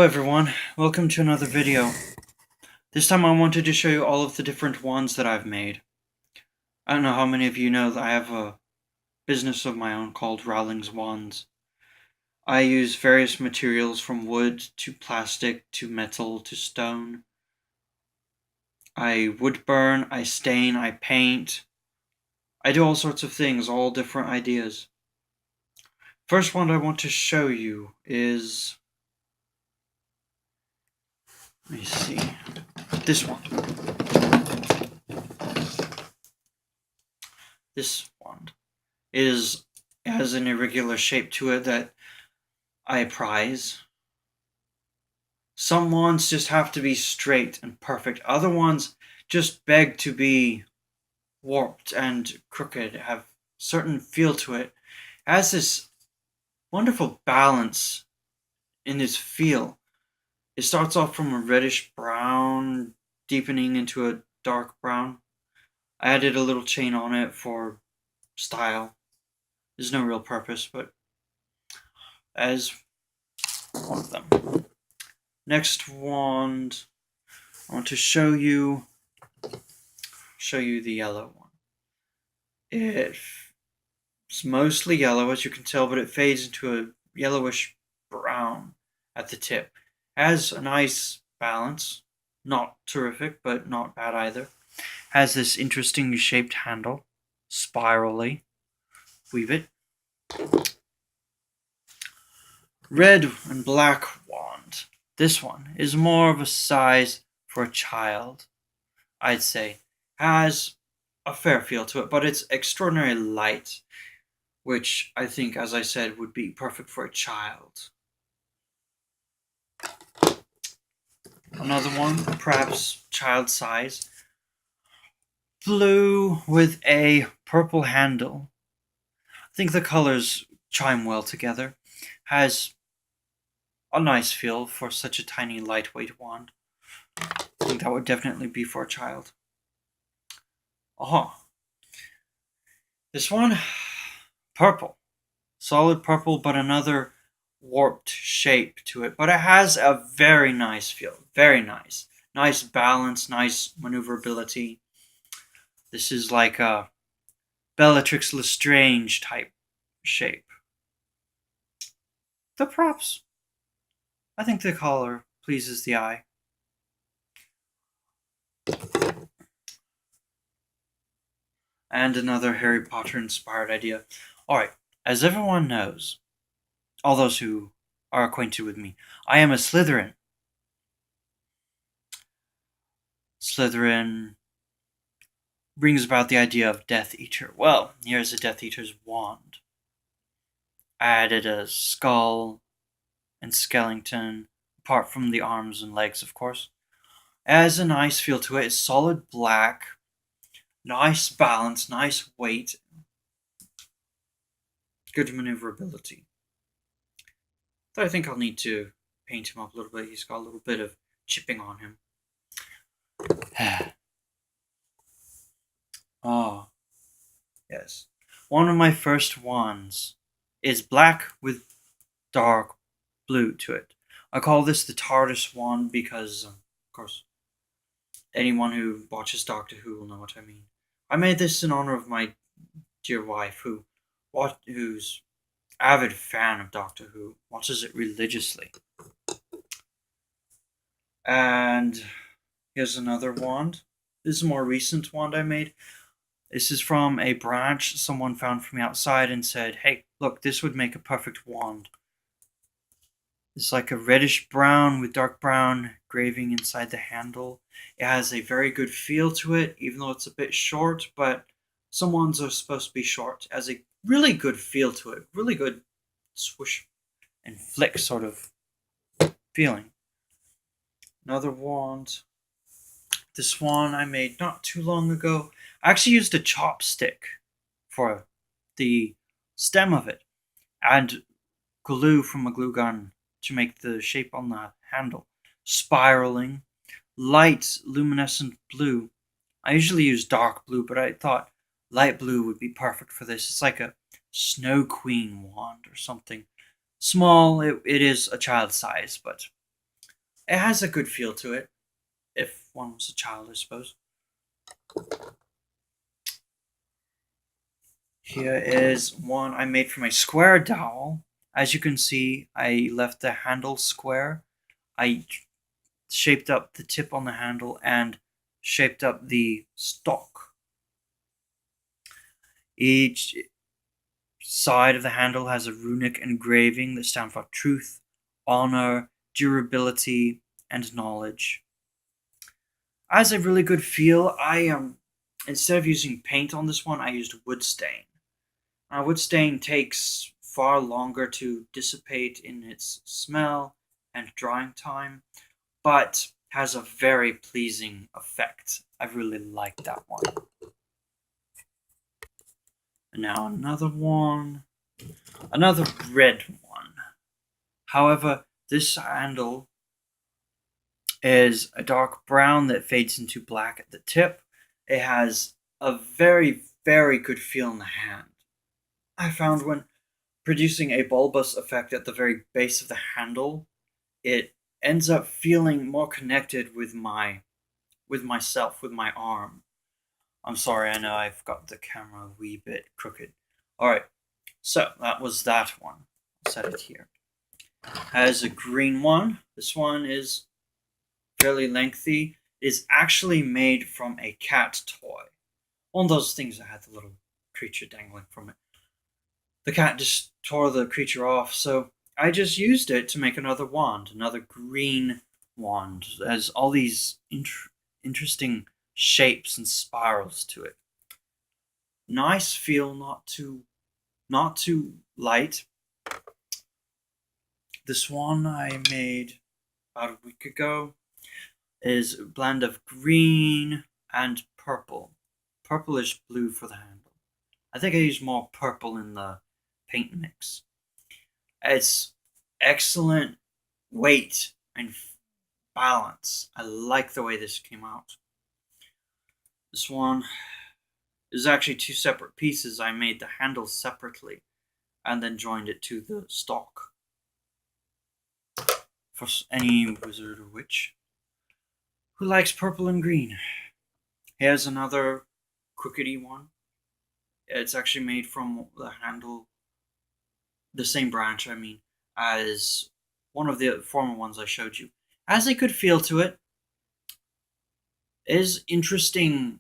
everyone, welcome to another video. This time I wanted to show you all of the different wands that I've made. I don't know how many of you know that I have a business of my own called Rowlings Wands. I use various materials from wood to plastic to metal to stone. I wood burn, I stain, I paint. I do all sorts of things, all different ideas. First wand I want to show you is, let me see, this one. This wand has an irregular shape to it that I prize. Some wands just have to be straight and perfect. Other ones just beg to be warped and crooked, have certain feel to it. It has this wonderful balance in its feel. It starts off from a reddish brown, deepening into a dark brown. I added a little chain on it for style. There's no real purpose, but as one of them. Next wand, I want to show you the yellow one. It's mostly yellow, as you can tell, but it fades into a yellowish brown at the tip. Has a nice balance, not terrific, but not bad either. Has this interesting shaped handle, spirally. Weave it. Red and black wand. This one is more of a size for a child, I'd say. Has a fair feel to it, but it's extraordinarily light, which I think, as I said, would be perfect for a child. Another one, perhaps child size. Blue with a purple handle. I think the colors chime well together. Has a nice feel for such a tiny, lightweight wand. I think that would definitely be for a child. This one, purple. Solid purple, but another warped shape to it. But it has a very nice feel. Very nice. Nice balance, nice maneuverability. This is like a Bellatrix Lestrange type shape. The props. I think the color pleases the eye. And another Harry Potter inspired idea. Alright, as everyone knows, all those who are acquainted with me, I am a Slytherin. Slytherin brings about the idea of Death Eater. Well, here's a Death Eater's wand. I added a skull and skeleton, apart from the arms and legs, of course. It has a nice feel to it. It's solid black, nice balance, nice weight, good maneuverability. Though I think I'll need to paint him up a little bit. He's got a little bit of chipping on him. Oh, yes. One of my first wands is black with dark blue to it. I call this the TARDIS wand because, of course, anyone who watches Doctor Who will know what I mean. I made this in honor of my dear wife, who's avid fan of Doctor Who, watches it religiously. And here's another wand. This is a more recent wand I made. This is from a branch someone found from outside and said, hey, look, this would make a perfect wand. It's like a reddish brown with dark brown graving inside the handle. It has a very good feel to it, even though it's a bit short, but some wands are supposed to be short. It has a really good feel to it, really good swoosh and flick sort of feeling. Another wand. This one I made not too long ago. I actually used a chopstick for the stem of it and glue from a glue gun to make the shape on the handle. Spiraling, light luminescent blue. I usually use dark blue, but I thought light blue would be perfect for this. It's like a Snow Queen wand or something. Small, it is a child size, but It has a good feel to it, if one was a child, I suppose. Here is one I made from a square dowel. As you can see, I left the handle square. I shaped up the tip on the handle and shaped up the stock. Each side of the handle has a runic engraving that stands for truth, honor, durability, and knowledge. Has a really good feel. Instead of using paint on this one, I used wood stain. Wood stain takes far longer to dissipate in its smell and drying time, but has a very pleasing effect. I really like that one. And now another one. Another red one. However, this handle is a dark brown that fades into black at the tip. It has a very, very good feel in the hand. I found when producing a bulbous effect at the very base of the handle, it ends up feeling more connected with myself, with my arm. I'm sorry, I know I've got the camera a wee bit crooked. Alright, so that was that one. I'll set it here. Has a green one. This one is fairly lengthy. It is actually made from a cat toy. One of those things that had the little creature dangling from it. The cat just tore the creature off, so I just used it to make another wand, another green wand. It has all these interesting shapes and spirals to it. Nice feel, not too light. This one I made about a week ago is a blend of green and purple. Purplish blue for the handle. I think I used more purple in the paint mix. It's excellent weight and balance. I like the way this came out. This one is actually two separate pieces. I made the handle separately and then joined it to the stock. For any wizard or witch who likes purple and green. Here's another crookedy one. It's actually made from the handle, the same branch, I mean, as one of the former ones I showed you. Has a good feel to it. Is interesting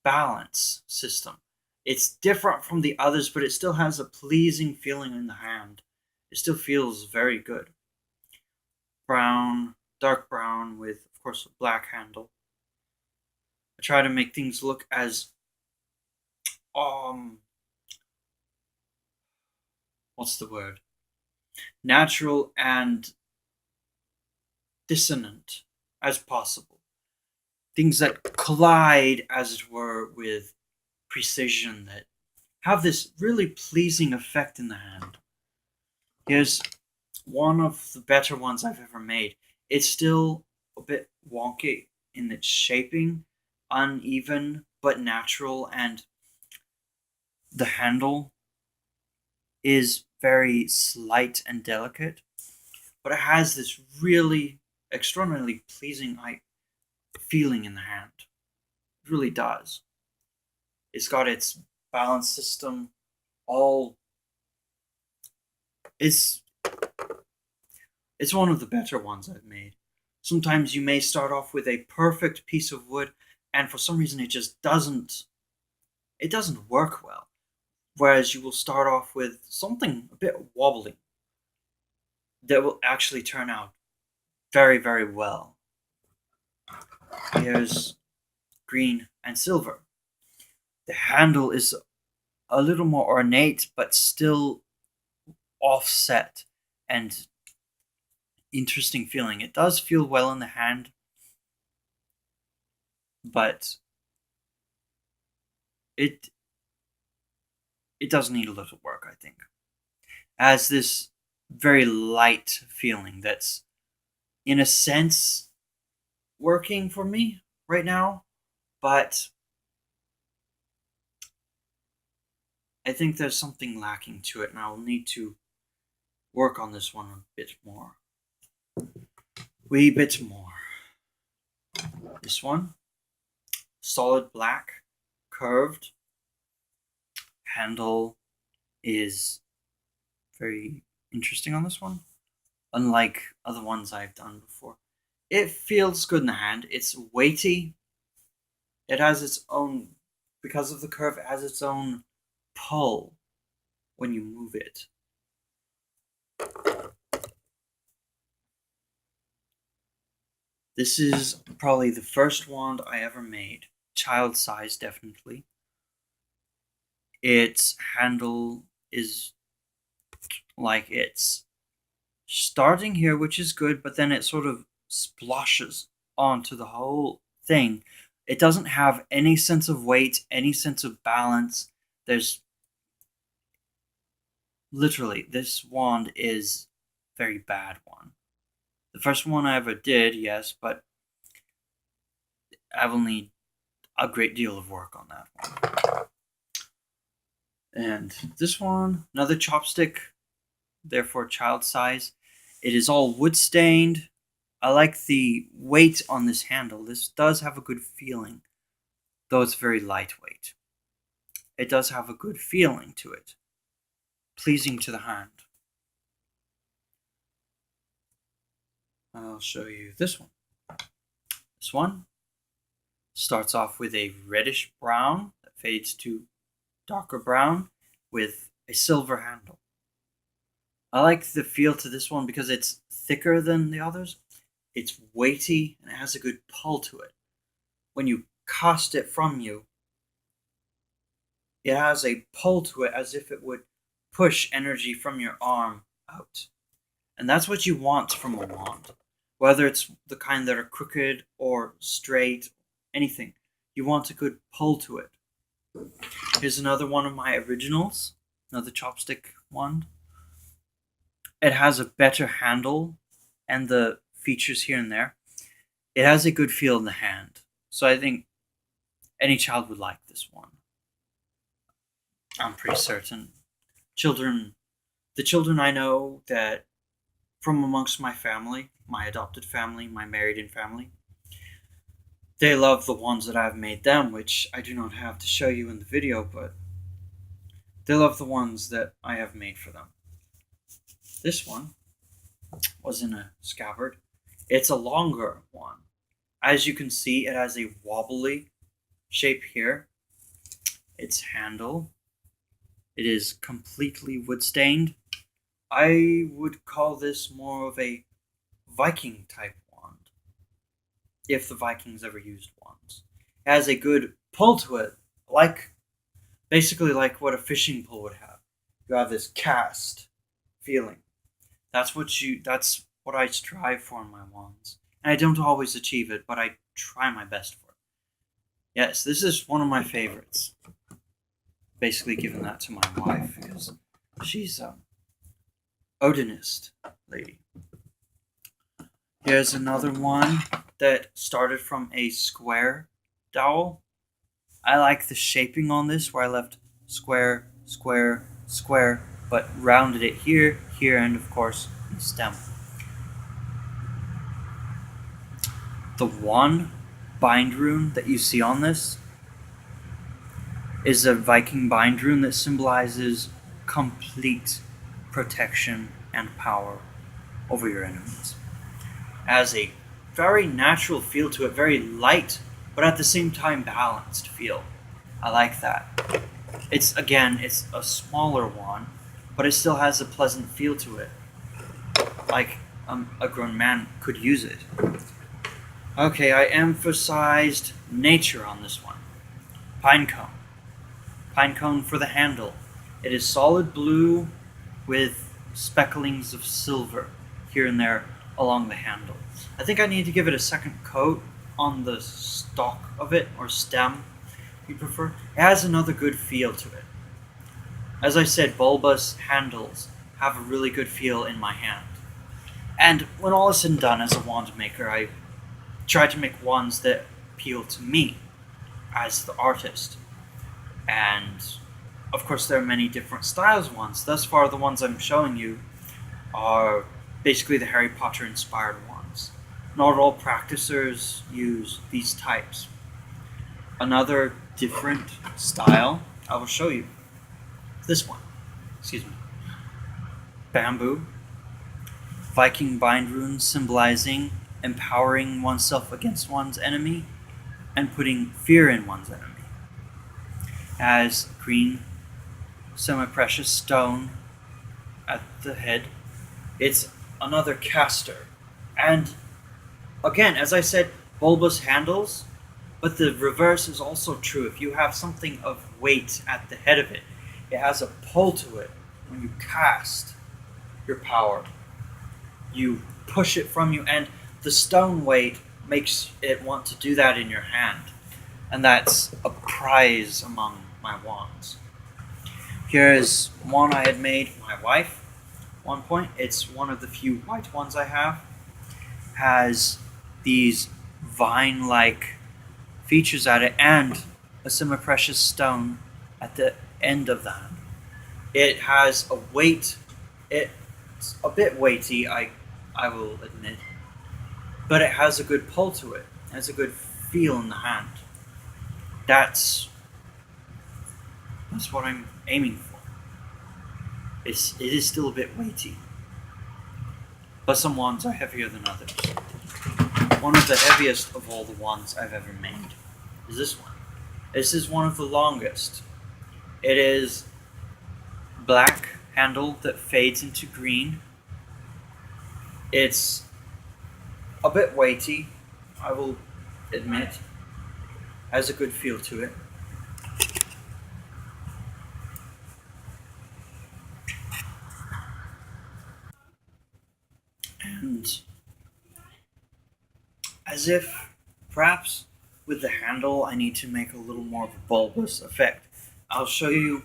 balance system. It's different from the others, but it still has a pleasing feeling in the hand. It still feels very good. Brown, dark brown with, of course, a black handle. I try to make things look as what's the word? Natural and dissonant as possible. Things that collide, as it were, with precision that have this really pleasing effect in the hand. Here's one of the better ones I've ever made. It's still a bit wonky in its shaping, uneven but natural, and the handle is very slight and delicate, but it has this really extraordinarily pleasing feeling in the hand. It really does. It's got its balance system all. It's one of the better ones I've made. Sometimes you may start off with a perfect piece of wood, and for some reason it just doesn't work well. Whereas you will start off with something a bit wobbly that will actually turn out very, very well. Here's green and silver. The handle is a little more ornate, but still offset and interesting feeling. It does feel well in the hand, but it does need a little work, I think. It has this very light feeling that's, in a sense, working for me right now, but I think there's something lacking to it, and I will need to work on this one a bit more. Wee bit more. This one, solid black, curved. Handle is very interesting on this one, unlike other ones I've done before. It feels good in the hand. It's weighty. It has its own, because of the curve, it has its own pull when you move it. This is probably the first wand I ever made. Child size, definitely. Its handle is like it's starting here, which is good, but then it sort of splashes onto the whole thing. It doesn't have any sense of weight, any sense of balance. There's literally, this wand is a very bad one. The first one I ever did, yes, but I've only a great deal of work on that one. And this one, another chopstick, therefore child size. It is all wood stained. I like the weight on this handle. This does have a good feeling, though it's very lightweight. It does have a good feeling to it, pleasing to the hand. I'll show you this one. This one starts off with a reddish brown that fades to darker brown with a silver handle. I like the feel to this one because it's thicker than the others. It's weighty and it has a good pull to it. When you cast it from you, it has a pull to it as if it would push energy from your arm out. And that's what you want from a wand. Whether it's the kind that are crooked or straight, anything. You want a good pull to it. Here's another one of my originals, another chopstick wand. It has a better handle and the features here and there. It has a good feel in the hand. So I think any child would like this one. I'm pretty certain. The children I know that from amongst my family, my adopted family, my married-in family, they love the ones that I've made them, which I do not have to show you in the video, but they love the ones that I have made for them. This one was in a scabbard. It's a longer one. As you can see, it has a wobbly shape here. Its handle, it is completely wood stained. I would call this more of a Viking type wand, if the Vikings ever used wands. It has a good pull to it, basically like what a fishing pole would have. You have this cast feeling. That's what I strive for in my wands. And I don't always achieve it, but I try my best for it. Yes, this is one of my favorites. Basically giving that to my wife because she's Odinist lady. Here's another one that started from a square dowel. I like the shaping on this where I left square, square, square, but rounded it here, here, and of course the stem. The one bind rune that you see on this is a Viking bind rune that symbolizes complete protection and power over your enemies. It has a very natural feel to it, very light, but at the same time balanced feel. I like that. It's a smaller one, but it still has a pleasant feel to it. Like a grown man could use it. Okay, I emphasized nature on this one. Pine cone. Pine cone for the handle. It is solid blue with specklings of silver here and there along the handle. I think I need to give it a second coat on the stalk of it, or stem, if you prefer. It has another good feel to it. As I said, bulbous handles have a really good feel in my hand. And when all is said and done as a wand maker, I try to make wands that appeal to me as the artist. And of course there are many different styles of wands. Thus far the ones I'm showing you are basically the Harry Potter inspired ones. Not all practicers use these types. Another different style I will show you. This one. Excuse me. Bamboo. Viking bind runes symbolizing empowering oneself against one's enemy and putting fear in one's enemy. As green semi-precious stone at the head. It's another caster. And again, as I said, bulbous handles, but the reverse is also true. If you have something of weight at the head of it, it has a pull to it. When you cast your power, you push it from you, and the stone weight makes it want to do that in your hand. And that's a prize among my wands. Here is one I had made for my wife at one point. It's one of the few white ones I have. Has these vine-like features at it and a semi-precious stone at the end of that. It has a weight. It's a bit weighty, I will admit, but it has a good pull to it. It has a good feel in the hand. That's what I'm aiming for. It is still a bit weighty, but some wands are heavier than others. One of the heaviest of all the wands I've ever made is this one. This is one of the longest. It is black handle that fades into green. It's a bit weighty, I will admit. Has a good feel to it. And as if perhaps with the handle I need to make a little more of a bulbous effect. I'll show you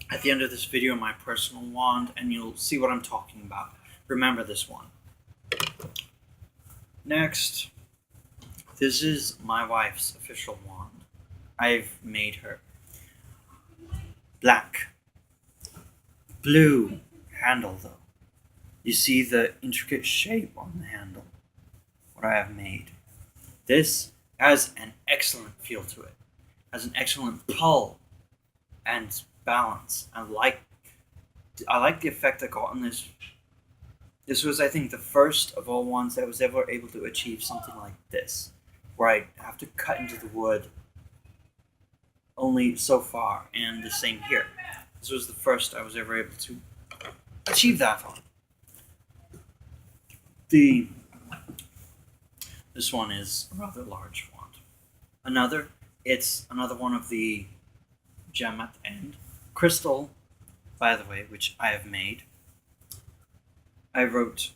at the end of this video my personal wand and you'll see what I'm talking about. Remember this one. Next, this is my wife's official wand. I've made her. Black. Blue handle though. You see the intricate shape on the handle. What I have made. This has an excellent feel to it. Has an excellent pull and balance. I like the effect I got on this. This was, I think, the first of all ones that was ever able to achieve something like this, where I have to cut into the wood only so far, and the same here. This was the first I was ever able to achieve that on. This one is a rather large wand. It's another one of the gem at the end. Crystal, by the way, which I have made. I wrote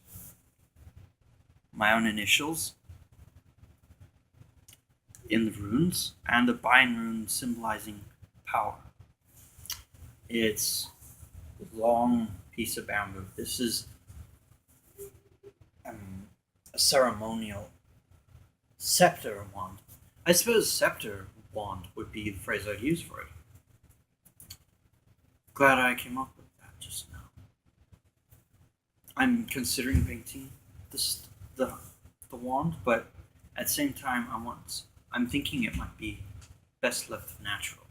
my own initials in the runes and a bind rune symbolizing power. It's a long piece of bamboo. This is a ceremonial scepter wand. I suppose scepter wand would be the phrase I'd use for it. Glad I came up with that just now. I'm considering painting the wand, but at the same time I'm thinking it might be best left natural.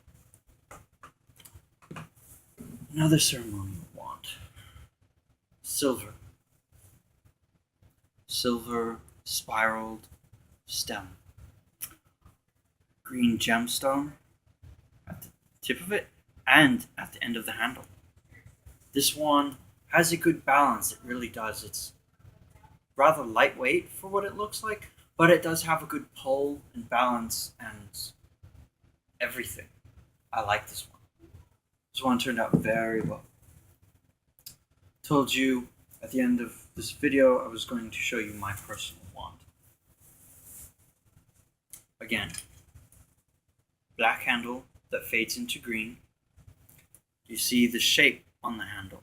Another ceremonial wand. Silver spiraled stem. Green gemstone at the tip of it and at the end of the handle. This one has a good balance, it really does. It's rather lightweight for what it looks like, but it does have a good pull and balance and everything. I like this one. This one turned out very well. Told you at the end of this video I was going to show you my personal wand. Again, black handle that fades into green. You see the shape on the handle.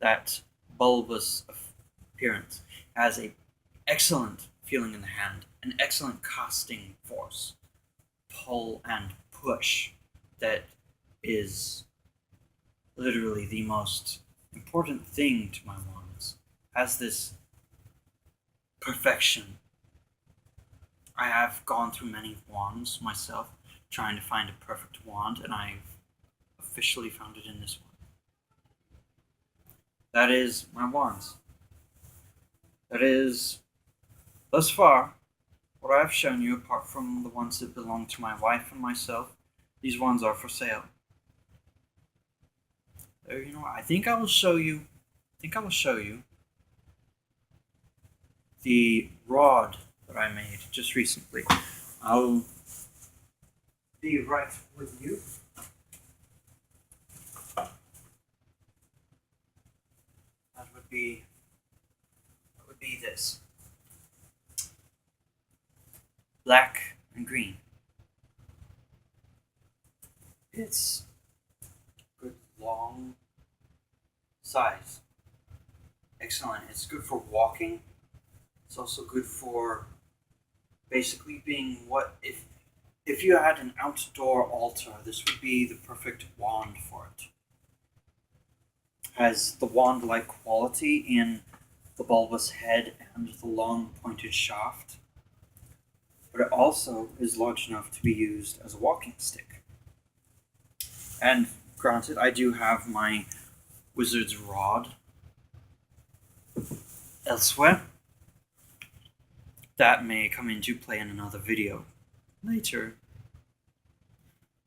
That bulbous appearance has an excellent feeling in the hand, an excellent casting force, pull and push that is literally the most important thing to my wands. Has this perfection I have gone through many wands myself, trying to find a perfect wand, and I've officially found it in this one. That is my wands. That is, thus far, what I've shown you, apart from the ones that belong to my wife and myself. These ones are for sale. You know, I think I will show you. The rod that I made just recently. I'll be right with you. That would be this. Black and green. It's good long size. Excellent. It's good for walking. It's also good for basically being what if you had an outdoor altar, this would be the perfect wand for it. Has the wand-like quality in the bulbous head and the long pointed shaft, but it also is large enough to be used as a walking stick. And granted, I do have my wizard's rod elsewhere. That may come into play in another video later.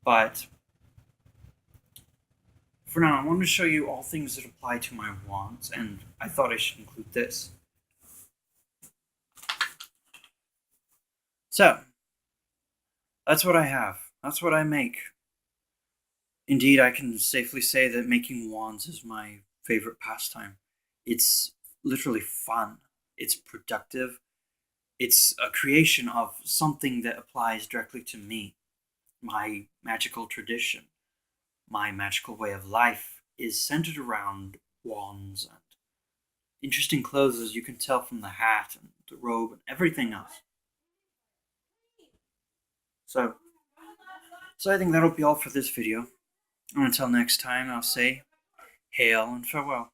But for now, I want to show you all things that apply to my wands, and I thought I should include this. So, that's what I have. That's what I make. Indeed, I can safely say that making wands is my favorite pastime. It's literally fun. It's productive. It's a creation of something that applies directly to me. My magical tradition, my magical way of life is centered around wands and interesting clothes, as you can tell from the hat and the robe and everything else. So I think that'll be all for this video. And until next time, I'll say hail and farewell.